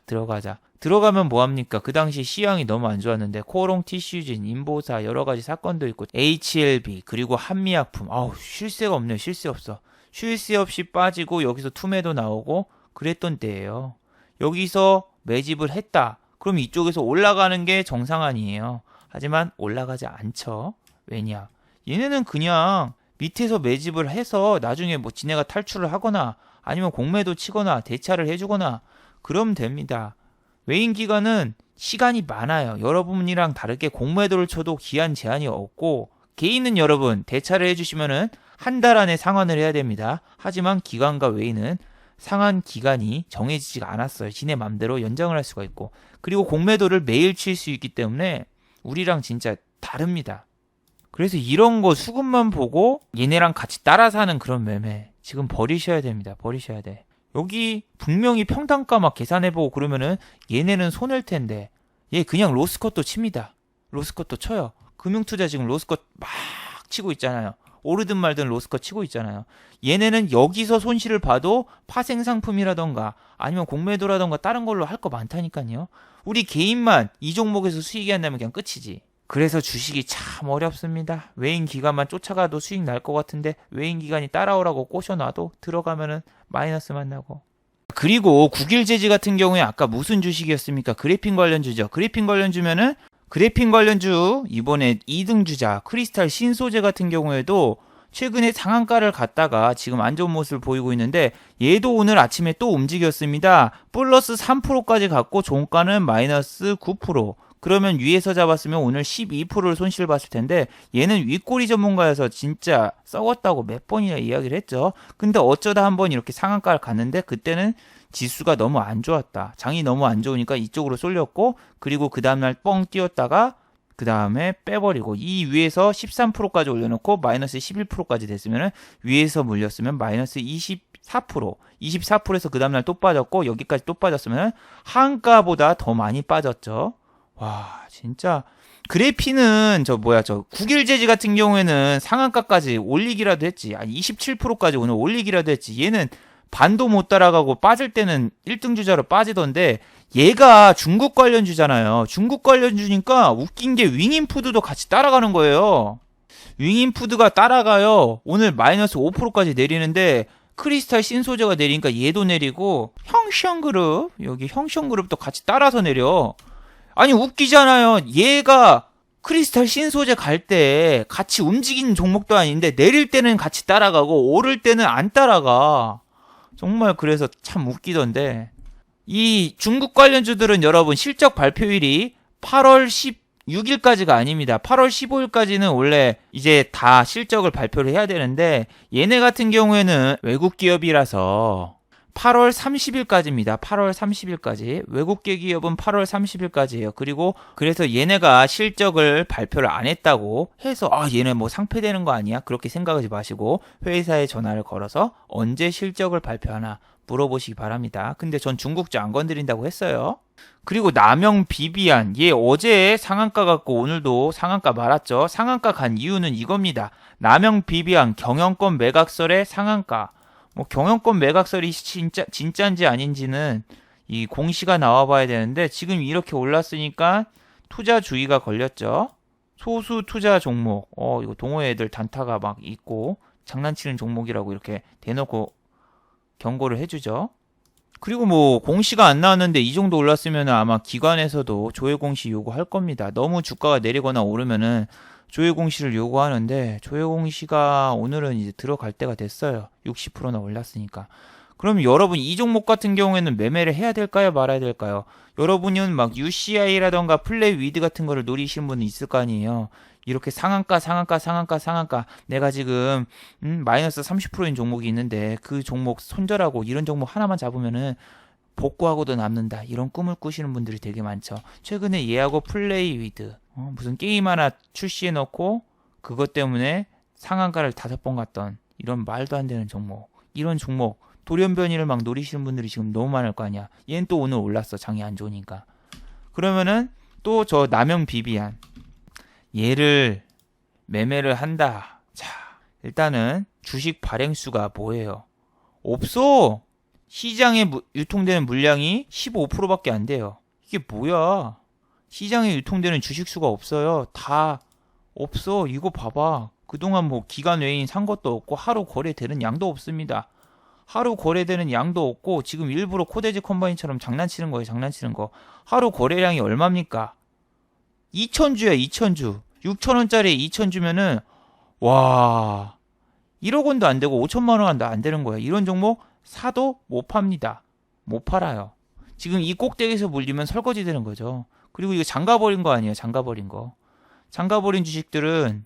들어가자. 들어가면 뭐합니까? 그 당시 시황이 너무 안 좋았는데 코롱 티슈진, 인보사 여러 가지 사건도 있고 HLB 그리고 한미약품. 쉴 새가 없네요. 쉴 새 없어. 쉴 새 없이 빠지고 여기서 투매도 나오고 그랬던 때예요. 여기서 매집을 했다. 그럼 이쪽에서 올라가는 게 정상 아니에요. 하지만 올라가지 않죠. 왜냐? 얘네는 그냥 밑에서 매집을 해서 나중에 뭐 지네가 탈출을 하거나 아니면 공매도 치거나 대차를 해주거나 그러면 됩니다. 외인 기관은 시간이 많아요. 여러분이랑 다르게 공매도를 쳐도 기한 제한이 없고 개인은 여러분 대차를 해주시면은 한 달 안에 상환을 해야 됩니다. 하지만 기관과 외인은 상환 기간이 정해지지가 않았어요. 지네 맘대로 연장을 할 수가 있고 그리고 공매도를 매일 칠 수 있기 때문에 우리랑 진짜 다릅니다. 그래서 이런 거 수급만 보고 얘네랑 같이 따라 사는 그런 매매 지금 버리셔야 됩니다. 버리셔야 돼. 여기 분명히 평단가 막 계산해보고 그러면은 얘네는 손해일 텐데 얘 그냥 로스컷도 칩니다. 로스컷도 쳐요. 금융투자 지금 로스컷 막 치고 있잖아요. 오르든 말든 로스커 치고 있잖아요. 얘네는 여기서 손실을 봐도 파생상품이라던가 아니면 공매도라던가 다른 걸로 할 거 많다니까요. 우리 개인만 이 종목에서 수익이 안 나면 그냥 끝이지. 그래서 주식이 참 어렵습니다. 외인 기관만 쫓아가도 수익 날 것 같은데 외인 기관이 따라오라고 꼬셔놔도 들어가면은 마이너스만 나고. 그리고 국일제지 같은 경우에 아까 무슨 주식이었습니까? 그래핀 관련주죠. 그래핀 관련주면은 그래핀 관련주 이번에 2등 주자 크리스탈 신소재 같은 경우에도 최근에 상한가를 갔다가 지금 안 좋은 모습을 보이고 있는데 얘도 오늘 아침에 또 움직였습니다. 플러스 3%까지 갔고 종가는 마이너스 9%. 그러면 위에서 잡았으면 오늘 12%를 손실 봤을 텐데 얘는 윗꼬리 전문가여서 진짜 썩었다고 몇 번이나 이야기를 했죠. 근데 어쩌다 한번 이렇게 상한가를 갔는데 그때는 지수가 너무 안 좋았다. 장이 너무 안 좋으니까 이쪽으로 쏠렸고 그리고 그 다음날 뻥 뛰었다가 그 다음에 빼버리고 이 위에서 13%까지 올려놓고 마이너스 11%까지 됐으면 위에서 물렸으면 마이너스 24%에서 그 다음날 또 빠졌고 여기까지 또 빠졌으면 한가보다 더 많이 빠졌죠. 와 진짜 그래피는 저 국일제지 같은 경우에는 상한가까지 올리기라도 했지. 아니 27%까지 오늘 올리기라도 했지. 얘는 반도 못 따라가고 빠질 때는 1등 주자로 빠지던데 얘가 중국 관련주잖아요. 중국 관련주니까 웃긴 게 윙인푸드도 같이 따라가는 거예요. 윙인푸드가 따라가요. 오늘 마이너스 5%까지 내리는데 크리스탈 신소재가 내리니까 얘도 내리고 형션그룹 여기 형션그룹도 같이 따라서 내려. 아니 웃기잖아요. 얘가 크리스탈 신소재 갈 때 같이 움직이는 종목도 아닌데 내릴 때는 같이 따라가고 오를 때는 안 따라가. 정말 그래서 참 웃기던데 이 중국 관련주들은 여러분 실적 발표일이 8월 16일까지가 아닙니다. 8월 15일까지는 원래 이제 다 실적을 발표를 해야 되는데 얘네 같은 경우에는 외국 기업이라서 8월 30일까지입니다. 8월 30일까지. 외국계 기업은 8월 30일까지예요. 그리고 그래서 얘네가 실적을 발표를 안 했다고 해서 얘네 뭐 상폐되는 거 아니야? 그렇게 생각하지 마시고 회사에 전화를 걸어서 언제 실적을 발표하나 물어보시기 바랍니다. 근데 전 중국주 안 건드린다고 했어요. 그리고 남영 비비안 얘 어제 상한가 갔고 오늘도 상한가 말았죠. 상한가 간 이유는 이겁니다. 남영 비비안 경영권 매각설의 상한가. 뭐 경영권 매각설이 진짜인지 아닌지는 이 공시가 나와봐야 되는데 지금 이렇게 올랐으니까 투자 주의가 걸렸죠. 소수 투자 종목. 이거 동호회 애들 단타가 막 있고 장난치는 종목이라고 이렇게 대놓고 경고를 해주죠. 그리고 뭐 공시가 안 나왔는데 이 정도 올랐으면 아마 기관에서도 조회 공시 요구할 겁니다. 너무 주가가 내리거나 오르면은 조회 공시를 요구하는데 조회 공시가 오늘은 이제 들어갈 때가 됐어요. 60%나 올랐으니까. 그럼 여러분 이 종목 같은 경우에는 매매를 해야 될까요? 말아야 될까요? 여러분은 막 UCI라던가 플레이 위드 같은 거를 노리시는 분이 있을 거 아니에요. 이렇게 상한가 내가 지금 마이너스 30%인 종목이 있는데 그 종목 손절하고 이런 종목 하나만 잡으면은 복구하고도 남는다. 이런 꿈을 꾸시는 분들이 되게 많죠. 최근에 얘하고 플레이 위드 무슨 게임 하나 출시해 놓고 그것 때문에 상한가를 5번 갔던 이런 말도 안 되는 종목. 이런 종목 돌연변이를 막 노리시는 분들이 지금 너무 많을 거 아니야. 얘는 또 오늘 올랐어. 장이 안 좋으니까. 그러면은 또 저 남영 비비안 얘를 매매를 한다. 자, 일단은 주식 발행수가 뭐예요? 없어. 시장에 유통되는 물량이 15%밖에 안 돼요. 이게 뭐야? 시장에 유통되는 주식수가 없어요. 다 없어. 이거 봐봐. 그동안 뭐 기간 외인 산 것도 없고 하루 거래되는 양도 없습니다. 하루 거래되는 양도 없고 지금 일부러 코데지 컴바인처럼 장난치는 거예요. 장난치는 거. 하루 거래량이 얼마입니까? 2,000주야 2,000주. 6,000원짜리 2,000주면은 와 1억 원도 안 되고 5천만 원도 안 되는 거야. 이런 종목 사도 못 팝니다. 못 팔아요. 지금 이 꼭대기에서 물리면 설거지 되는 거죠. 그리고 이거 장가버린 거 아니에요. 장가버린 거. 장가버린 주식들은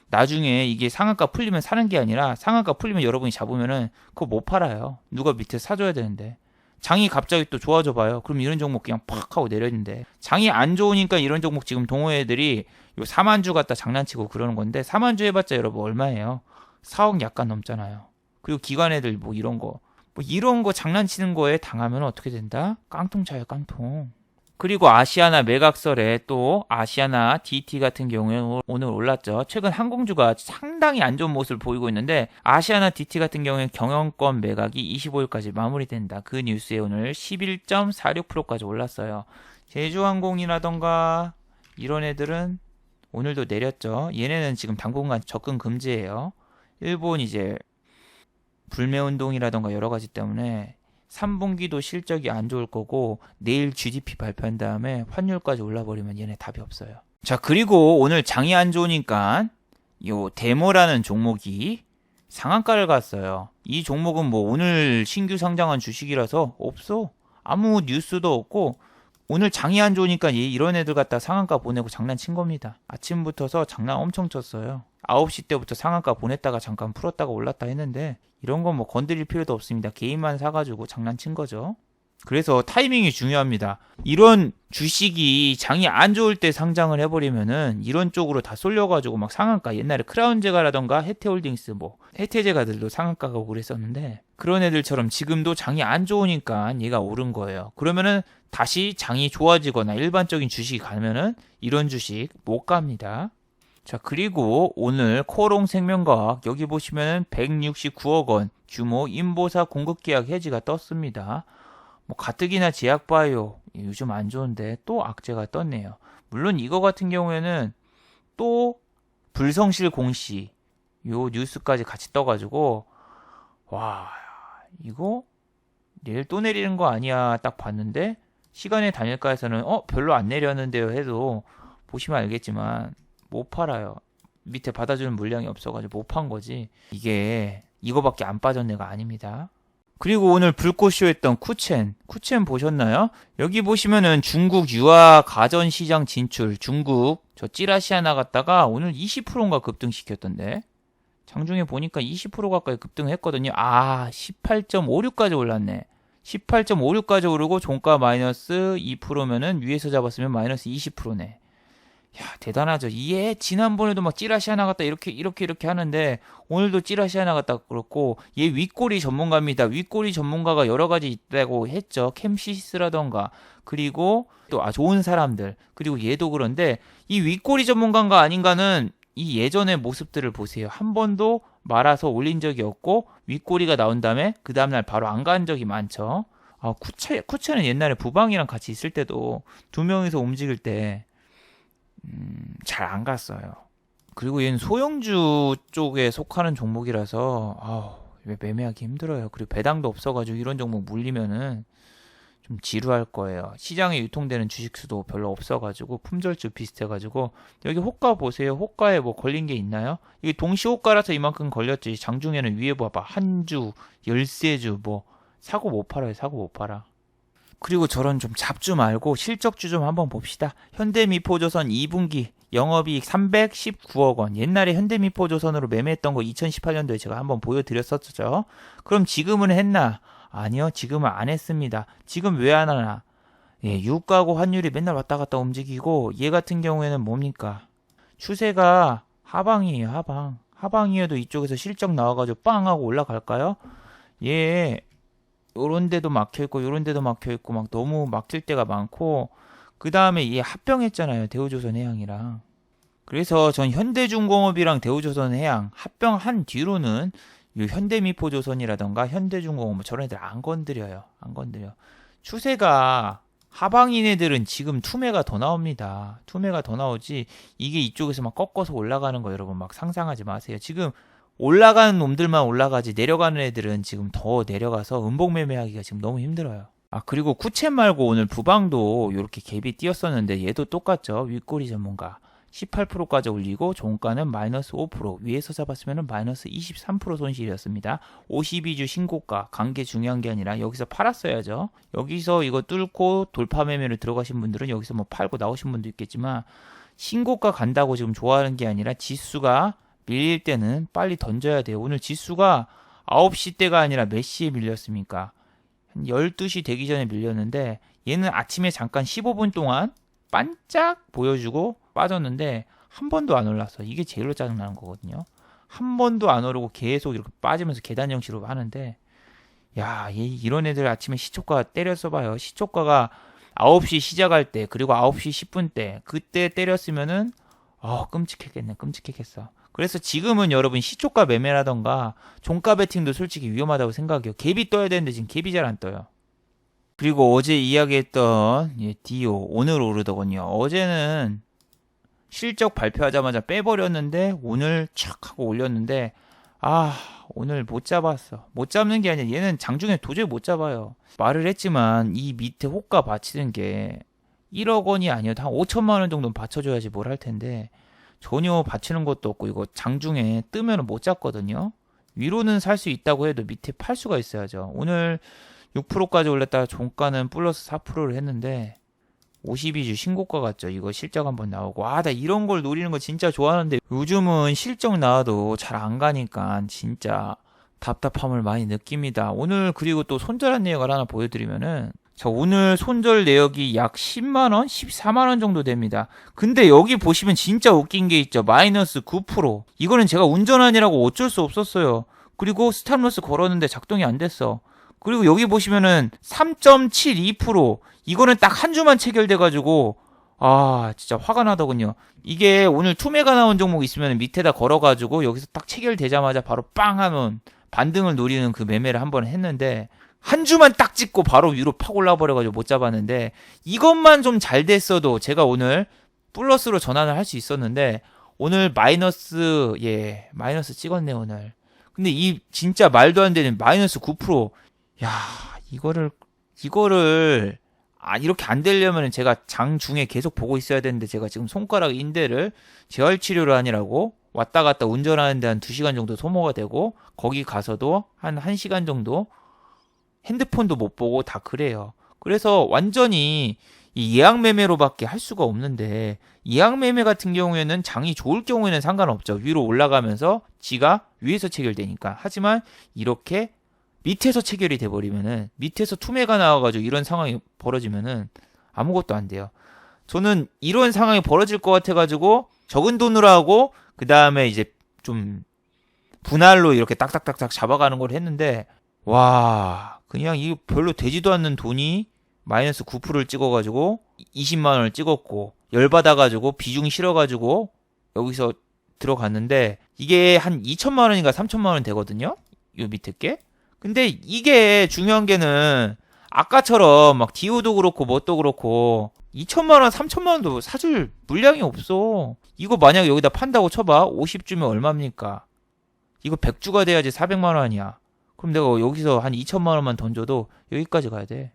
나중에 이게 상한가 풀리면 사는 게 아니라 상한가 풀리면 여러분이 잡으면은 그거 못 팔아요. 누가 밑에 사줘야 되는데. 장이 갑자기 또 좋아져 봐요. 그럼 이런 종목 그냥 팍 하고 내려진대. 장이 안 좋으니까 이런 종목 지금 동호회들이 요 4만주 갖다 장난치고 그러는 건데 4만주 해봤자 여러분 얼마예요? 4억 약간 넘잖아요. 그리고 기관 애들 뭐 이런 거 장난치는 거에 당하면 어떻게 된다? 깡통 차요 깡통. 그리고 아시아나 매각설에 또 아시아나 DT 같은 경우에는 오늘 올랐죠. 최근 항공주가 상당히 안 좋은 모습을 보이고 있는데 아시아나 DT 같은 경우에 경영권 매각이 25일까지 마무리된다. 그 뉴스에 오늘 11.46%까지 올랐어요. 제주항공이라던가 이런 애들은 오늘도 내렸죠. 얘네는 지금 당분간 접근 금지예요. 일본 이제 불매운동이라던가 여러 가지 때문에 3분기도 실적이 안 좋을 거고 내일 GDP 발표한 다음에 환율까지 올라버리면 얘네 답이 없어요. 자, 그리고 오늘 장이 안 좋으니까 요 데모라는 종목이 상한가를 갔어요. 이 종목은 뭐 오늘 신규 상장한 주식이라서 없어. 아무 뉴스도 없고 오늘 장이 안 좋으니까 이런 애들 갖다 상한가 보내고 장난친 겁니다. 아침부터서 장난 엄청 쳤어요. 9시 때부터 상한가 보냈다가 잠깐 풀었다가 올랐다 했는데 이런 건 뭐 건드릴 필요도 없습니다. 개인만 사가지고 장난친 거죠. 그래서 타이밍이 중요합니다. 이런 주식이 장이 안 좋을 때 상장을 해버리면은 이런 쪽으로 다 쏠려가지고 막 상한가, 옛날에 크라운제가라던가 혜태홀딩스 뭐 혜태제가들도 상한가 가고 그랬었는데 그런 애들처럼 지금도 장이 안 좋으니까 얘가 오른 거예요. 그러면은 다시 장이 좋아지거나 일반적인 주식이 가면은 이런 주식 못 갑니다. 자, 그리고 오늘 코롱생명과학 여기 보시면은 169억 원 규모 인보사 공급계약 해지가 떴습니다. 뭐 가뜩이나 제약바이오 요즘 안 좋은데 또 악재가 떴네요. 물론 이거 같은 경우에는 또 불성실 공시 요 뉴스까지 같이 떠가지고 와 이거 내일 또 내리는 거 아니야 딱 봤는데 시간의 단일가에서는 별로 안 내렸는데요 해도 보시면 알겠지만 못 팔아요. 밑에 받아주는 물량이 없어가지고 못 판 거지. 이게 이거밖에 안 빠진 애가 아닙니다. 그리고 오늘 불꽃쇼 했던 쿠첸 보셨나요? 여기 보시면은 중국 유아 가전시장 진출, 중국 저 찌라시 하나 갔다가 오늘 20%인가 급등시켰던데 장중에 보니까 20% 가까이 급등했거든요. 18.56까지 올랐네. 18.56까지 오르고 종가 마이너스 2%면은 위에서 잡았으면 마이너스 20%네. 야, 대단하죠. 이게 지난번에도 막 찌라시 하나 갔다 이렇게 하는데 오늘도 찌라시 하나 갔다 그렇고 얘 윗꼬리 전문가입니다. 윗꼬리 전문가가 여러 가지 있다고 했죠. 캠시스라던가 그리고 또 좋은 사람들 그리고 얘도 그런데 이 윗꼬리 전문가인가 아닌가는 이 예전의 모습들을 보세요. 한 번도 말아서 올린 적이 없고 윗꼬리가 나온 다음에 그 다음날 바로 안 간 적이 많죠. 쿠체는 옛날에 부방이랑 같이 있을 때도 두 명이서 움직일 때 잘 안 갔어요. 그리고 얘는 소형주 쪽에 속하는 종목이라서 매매하기 힘들어요. 그리고 배당도 없어가지고 이런 종목 물리면은 좀 지루할 거예요. 시장에 유통되는 주식수도 별로 없어가지고 품절주 비슷해가지고 여기 호가 보세요. 호가에 뭐 걸린 게 있나요? 이게 동시 호가라서 이만큼 걸렸지. 장중에는 위에 봐봐 한 주, 13주 뭐 사고 못 팔아요. 사고 못 팔아. 그리고 저런 좀 잡주 말고 실적주 좀 한번 봅시다. 현대미포조선 2분기 영업이익 319억 원. 옛날에 현대미포조선으로 매매했던 거 2018년도에 제가 한번 보여드렸었죠. 그럼 지금은 했나? 아니요. 지금은 안 했습니다. 지금 왜 안 하나? 유가고 환율이 맨날 왔다 갔다 움직이고 얘 같은 경우에는 뭡니까? 추세가 하방이에요. 하방이어도 이쪽에서 실적 나와가지고 빵 하고 올라갈까요? 요런 데도 막혀있고 요런 데도 막혀있고 막 너무 막힐 때가 많고 그 다음에 얘 합병했잖아요. 대우조선해양이랑. 그래서 전 현대중공업이랑 대우조선해양 합병한 뒤로는 요 현대미포조선이라던가 현대중공업 뭐 저런 애들 안 건드려요. 안 건드려. 추세가 하방인 애들은 지금 투매가 더 나옵니다. 투매가 더 나오지 이게 이쪽에서 막 꺾어서 올라가는 거 여러분 막 상상하지 마세요. 지금 올라가는 놈들만 올라가지 내려가는 애들은 지금 더 내려가서 음봉 매매하기가 지금 너무 힘들어요. 그리고 쿠첸 말고 오늘 부방도 이렇게 갭이 뛰었었는데 얘도 똑같죠. 윗꼬리 전문가 18%까지 올리고 종가는 마이너스 5% 위에서 잡았으면 마이너스 23% 손실이었습니다. 52주 신고가 간 게 중요한 게 아니라 여기서 팔았어야죠. 여기서 이거 뚫고 돌파 매매를 들어가신 분들은 여기서 뭐 팔고 나오신 분도 있겠지만 신고가 간다고 지금 좋아하는 게 아니라 지수가 밀릴 때는 빨리 던져야 돼요. 오늘 지수가 9시 때가 아니라 몇 시에 밀렸습니까? 한 12시 되기 전에 밀렸는데 얘는 아침에 잠깐 15분 동안 반짝 보여주고 빠졌는데 한 번도 안 올랐어. 이게 제일로 짜증나는 거거든요. 한 번도 안 오르고 계속 이렇게 빠지면서 계단 형식으로 하는데 이런 애들 아침에 시초가 때려서 봐요. 시초가가 9시 시작할 때 그리고 9시 10분 때 그때 때렸으면은 끔찍했겠네. 끔찍했겠어. 그래서 지금은 여러분 시초가 매매라던가 종가 베팅도 솔직히 위험하다고 생각해요. 갭이 떠야 되는데 지금 갭이 잘 안 떠요. 그리고 어제 이야기했던 디오 오늘 오르더군요. 어제는 실적 발표하자마자 빼버렸는데 오늘 착 하고 올렸는데 오늘 못 잡았어. 못 잡는 게 아니라 얘는 장중에 도저히 못 잡아요. 말을 했지만 이 밑에 호가 받치는 게 1억 원이 아니어도 한 5천만 원 정도는 받쳐줘야지 뭘 할 텐데 전혀 받치는 것도 없고 이거 장중에 뜨면 못 잡거든요. 위로는 살 수 있다고 해도 밑에 팔 수가 있어야죠. 오늘 6%까지 올렸다가 종가는 플러스 4%를 했는데 52주 신고가 같죠. 이거 실적 한번 나오고 나 이런 걸 노리는 거 진짜 좋아하는데 요즘은 실적 나와도 잘 안 가니까 진짜 답답함을 많이 느낍니다. 오늘 그리고 또 손절한 내역을 하나 보여드리면은 오늘 손절 내역이 약 10만원, 14만원 정도 됩니다. 근데 여기 보시면 진짜 웃긴 게 있죠. 마이너스 9%. 이거는 제가 운전하느라고 어쩔 수 없었어요. 그리고 스탑로스 걸었는데 작동이 안 됐어. 그리고 여기 보시면은 3.72%. 이거는 딱 한 주만 체결돼가지고 진짜 화가 나더군요. 이게 오늘 투매가 나온 종목 있으면 밑에다 걸어가지고 여기서 딱 체결되자마자 바로 빵 하면 반등을 노리는 그 매매를 한번 했는데 한 주만 딱 찍고 바로 위로 팍 올라버려가지고 못 잡았는데 이것만 좀 잘 됐어도 제가 오늘 플러스로 전환을 할 수 있었는데 오늘 마이너스 찍었네 오늘. 근데 이 진짜 말도 안 되는 마이너스 9%. 이거를 이렇게 안 되려면 제가 장중에 계속 보고 있어야 되는데 제가 지금 손가락 인대를 재활 치료를 하느라고 왔다 갔다 운전하는데 한 2시간 정도 소모가 되고 거기 가서도 한 1시간 정도 핸드폰도 못 보고 다 그래요. 그래서 완전히 이 예약 매매로밖에 할 수가 없는데 예약 매매 같은 경우에는 장이 좋을 경우에는 상관없죠. 위로 올라가면서 지가 위에서 체결되니까. 하지만 이렇게 밑에서 체결이 돼버리면은 밑에서 투매가 나와가지고 이런 상황이 벌어지면은 아무것도 안 돼요. 저는 이런 상황이 벌어질 것 같아가지고 적은 돈으로 하고 그 다음에 이제 좀 분할로 이렇게 딱딱딱딱 잡아가는 걸 했는데 그냥 이거 별로 되지도 않는 돈이 마이너스 9%를 찍어가지고 20만 원을 찍었고 열받아가지고 비중 실어가지고 여기서 들어갔는데 이게 한 2천만 원인가 3천만 원 되거든요. 요 밑에 게. 근데 이게 중요한 게는 아까처럼 막 디오도 그렇고 뭣도 그렇고 2천만 원, 3천만 원도 사줄 물량이 없어. 이거 만약에 여기다 판다고 쳐봐. 50주면 얼마입니까? 이거 100주가 돼야지 400만 원이야. 그럼 내가 여기서 한 2천만 원만 던져도 여기까지 가야 돼.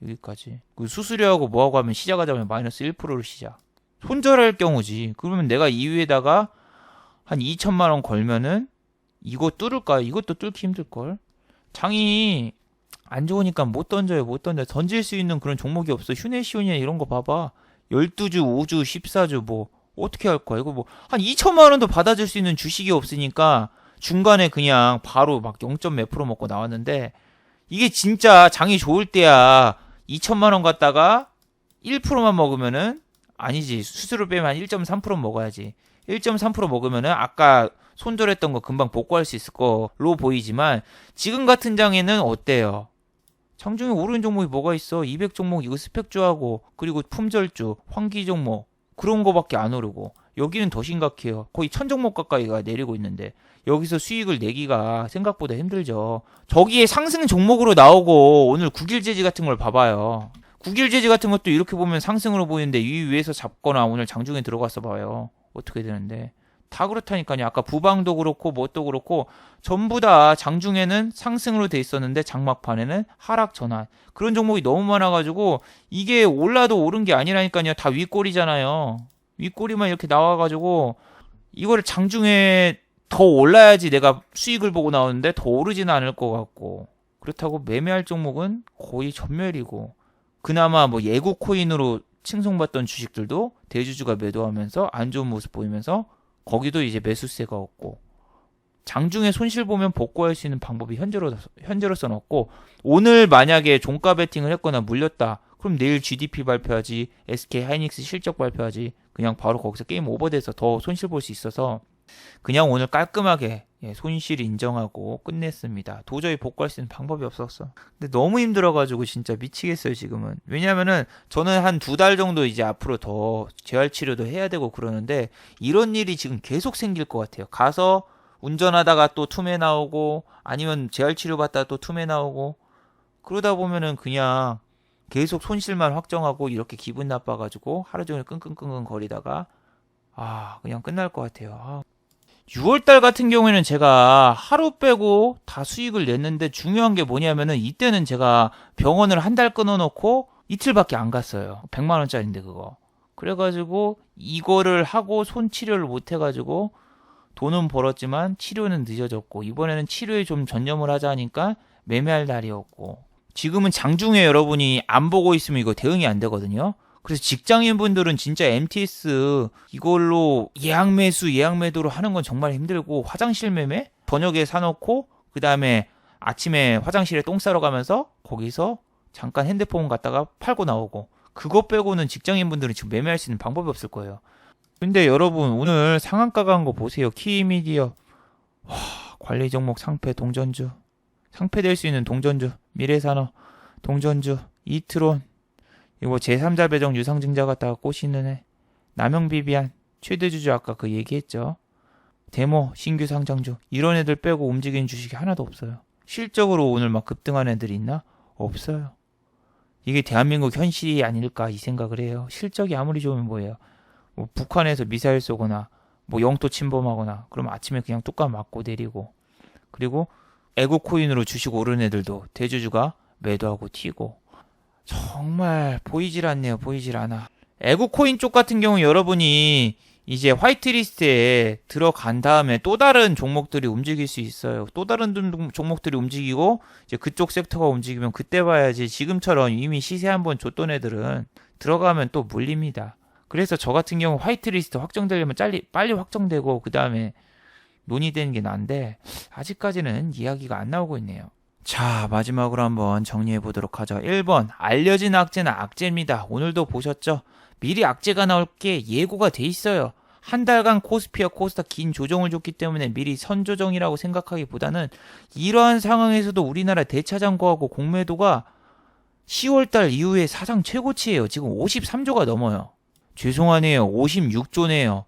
여기까지. 그 수수료하고 뭐하고 하면 시작하자면 마이너스 1%로 시작. 손절할 경우지. 그러면 내가 이 위에다가 한 2천만 원 걸면은 이거 뚫을까? 이것도 뚫기 힘들걸. 장이 안 좋으니까 못 던져요. 못 던져. 던질 수 있는 그런 종목이 없어. 휴네시온이나 이런 거 봐봐. 12주, 5주, 14주 뭐 어떻게 할 거야? 이거 뭐 한 2천만 원도 받아줄 수 있는 주식이 없으니까 중간에 그냥 바로 막 0. 몇 프로 먹고 나왔는데 이게 진짜 장이 좋을 때야 2천만 원 갖다가 1%만 먹으면은 아니지. 수수료 빼면 한 1.3% 먹어야지. 1.3% 먹으면은 아까 손절했던 거 금방 복구할 수 있을 거로 보이지만 지금 같은 장에는 어때요? 장중에 오르는 종목이 뭐가 있어? 200 종목 이거 스펙주하고 그리고 품절주, 환기 종목 그런 거밖에 안 오르고 여기는 더 심각해요. 거의 1000 종목 가까이가 내리고 있는데 여기서 수익을 내기가 생각보다 힘들죠. 저기에 상승 종목으로 나오고 오늘 국일제지 같은 걸 봐봐요. 국일제지 같은 것도 이렇게 보면 상승으로 보이는데 이 위에서 잡거나 오늘 장중에 들어가서 봐요. 어떻게 되는데 다 그렇다니까요. 아까 부방도 그렇고 뭣도 그렇고 전부 다 장중에는 상승으로 돼 있었는데 장막판에는 하락 전환. 그런 종목이 너무 많아가지고 이게 올라도 오른 게 아니라니까요. 다 윗꼬리잖아요. 윗꼬리만 이렇게 나와가지고 이거를 장중에 더 올라야지 내가 수익을 보고 나오는데 더 오르지는 않을 것 같고 그렇다고 매매할 종목은 거의 전멸이고 그나마 뭐 예고 코인으로 칭송받던 주식들도 대주주가 매도하면서 안 좋은 모습 보이면서 거기도 이제 매수세가 없고 장중에 손실 보면 복구할 수 있는 방법이 현재로서는 없고 오늘 만약에 종가 베팅을 했거나 물렸다 그럼 내일 GDP 발표하지 SK 하이닉스 실적 발표하지 그냥 바로 거기서 게임 오버돼서 더 손실 볼 수 있어서 그냥 오늘 깔끔하게 손실 인정하고 끝냈습니다. 도저히 복구할 수 있는 방법이 없었어. 근데 너무 힘들어가지고 진짜 미치겠어요 지금은. 왜냐면은 저는 한 2달 정도 이제 앞으로 더 재활 치료도 해야 되고 그러는데 이런 일이 지금 계속 생길 것 같아요. 가서 운전하다가 또 투매 나오고 아니면 재활 치료 받다가 또 투매 나오고 그러다 보면은 그냥 계속 손실만 확정하고 이렇게 기분 나빠가지고 하루 종일 끙끙끙끙 거리다가 그냥 끝날 것 같아요. 6월달 같은 경우에는 제가 하루 빼고 다 수익을 냈는데 중요한 게 뭐냐면은 이때는 제가 병원을 한 달 끊어놓고 이틀밖에 안 갔어요. 100만 원짜리인데 그거. 그래가지고 이거를 하고 손 치료를 못 해가지고 돈은 벌었지만 치료는 늦어졌고 이번에는 치료에 좀 전념을 하자 하니까 매매할 날이었고 지금은 장중에 여러분이 안 보고 있으면 이거 대응이 안 되거든요. 그래서 직장인분들은 진짜 MTS 이걸로 예약 매수, 예약 매도로 하는 건 정말 힘들고 화장실 매매? 저녁에 사놓고 그 다음에 아침에 화장실에 똥 싸러 가면서 거기서 잠깐 핸드폰 갖다가 팔고 나오고 그거 빼고는 직장인분들은 지금 매매할 수 있는 방법이 없을 거예요. 근데 여러분 오늘 상한가 간 거 보세요. 키미디어 관리 종목 상패 동전주 상패될 수 있는 동전주 미래산업 동전주 이트론 이거 제3자 배정 유상증자 갖다가 꼬시는 애 남영비비안 최대주주 아까 그 얘기했죠. 데모 신규 상장주 이런 애들 빼고 움직이는 주식이 하나도 없어요. 실적으로 오늘 막 급등한 애들이 있나? 없어요. 이게 대한민국 현실이 아닐까 이 생각을 해요. 실적이 아무리 좋으면 뭐예요. 뭐 북한에서 미사일 쏘거나 뭐 영토 침범하거나 그럼 아침에 그냥 뚜껑 맞고 내리고 그리고 애국 코인으로 주식 오른 애들도 대주주가 매도하고 튀고 정말 보이질 않네요. 보이질 않아. 애국 코인 쪽 같은 경우 여러분이 이제 화이트리스트에 들어간 다음에 또 다른 종목들이 움직일 수 있어요. 또 다른 종목들이 움직이고 이제 그쪽 섹터가 움직이면 그때 봐야지. 지금처럼 이미 시세 한번 줬던 애들은 들어가면 또 물립니다. 그래서 저 같은 경우 화이트리스트 확정되려면 빨리 확정되고 그 다음에 논의되는 게 나은데 아직까지는 이야기가 안 나오고 있네요. 자, 마지막으로 한번 정리해 보도록 하죠. 1번, 알려진 악재는 악재입니다. 오늘도 보셨죠? 미리 악재가 나올 게 예고가 돼 있어요. 한 달간 코스피와 코스닥 긴 조정을 줬기 때문에 미리 선조정이라고 생각하기보다는 이러한 상황에서도 우리나라 대차장고하고 공매도가 10월달 이후에 사상 최고치예요. 지금 53조가 넘어요. 죄송하네요. 56조네요.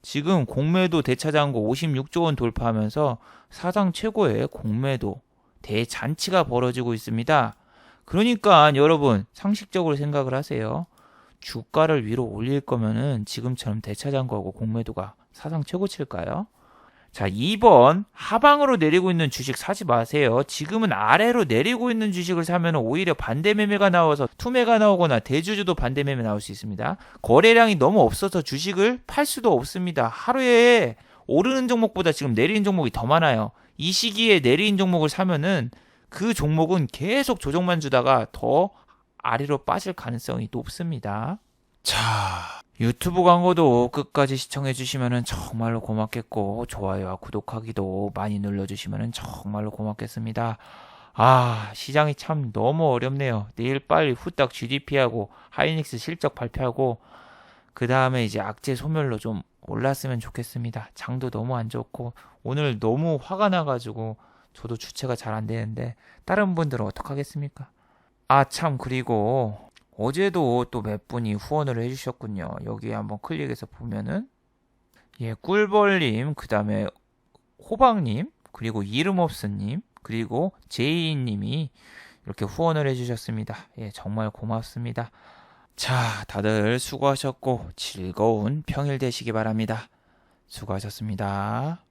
지금 공매도 대차장고 56조 원 돌파하면서 사상 최고의 공매도 대잔치가 벌어지고 있습니다. 그러니까 여러분 상식적으로 생각을 하세요. 주가를 위로 올릴 거면은 지금처럼 대차장고하고 공매도가 사상 최고치일까요? 자, 2번 하방으로 내리고 있는 주식 사지 마세요. 지금은 아래로 내리고 있는 주식을 사면 오히려 반대 매매가 나와서 투매가 나오거나 대주주도 반대 매매 나올 수 있습니다. 거래량이 너무 없어서 주식을 팔 수도 없습니다. 하루에 오르는 종목보다 지금 내리는 종목이 더 많아요. 이 시기에 내리는 종목을 사면은 그 종목은 계속 조정만 주다가 더 아래로 빠질 가능성이 높습니다. 자, 유튜브 광고도 끝까지 시청해 주시면 정말로 고맙겠고 좋아요와 구독하기도 많이 눌러주시면 정말로 고맙겠습니다. 시장이 참 너무 어렵네요. 내일 빨리 후딱 GDP하고 하이닉스 실적 발표하고 그 다음에 이제 악재 소멸로 좀 올랐으면 좋겠습니다. 장도 너무 안 좋고 오늘 너무 화가 나가지고 저도 주체가 잘 안 되는데 다른 분들은 어떡하겠습니까? 참 그리고 어제도 또 몇 분이 후원을 해주셨군요. 여기에 한번 클릭해서 보면은 꿀벌님, 그 다음에 호박님, 그리고 이름없스님, 그리고 제이님이 이렇게 후원을 해주셨습니다. 정말 고맙습니다. 자, 다들 수고하셨고 즐거운 평일 되시기 바랍니다. 수고하셨습니다.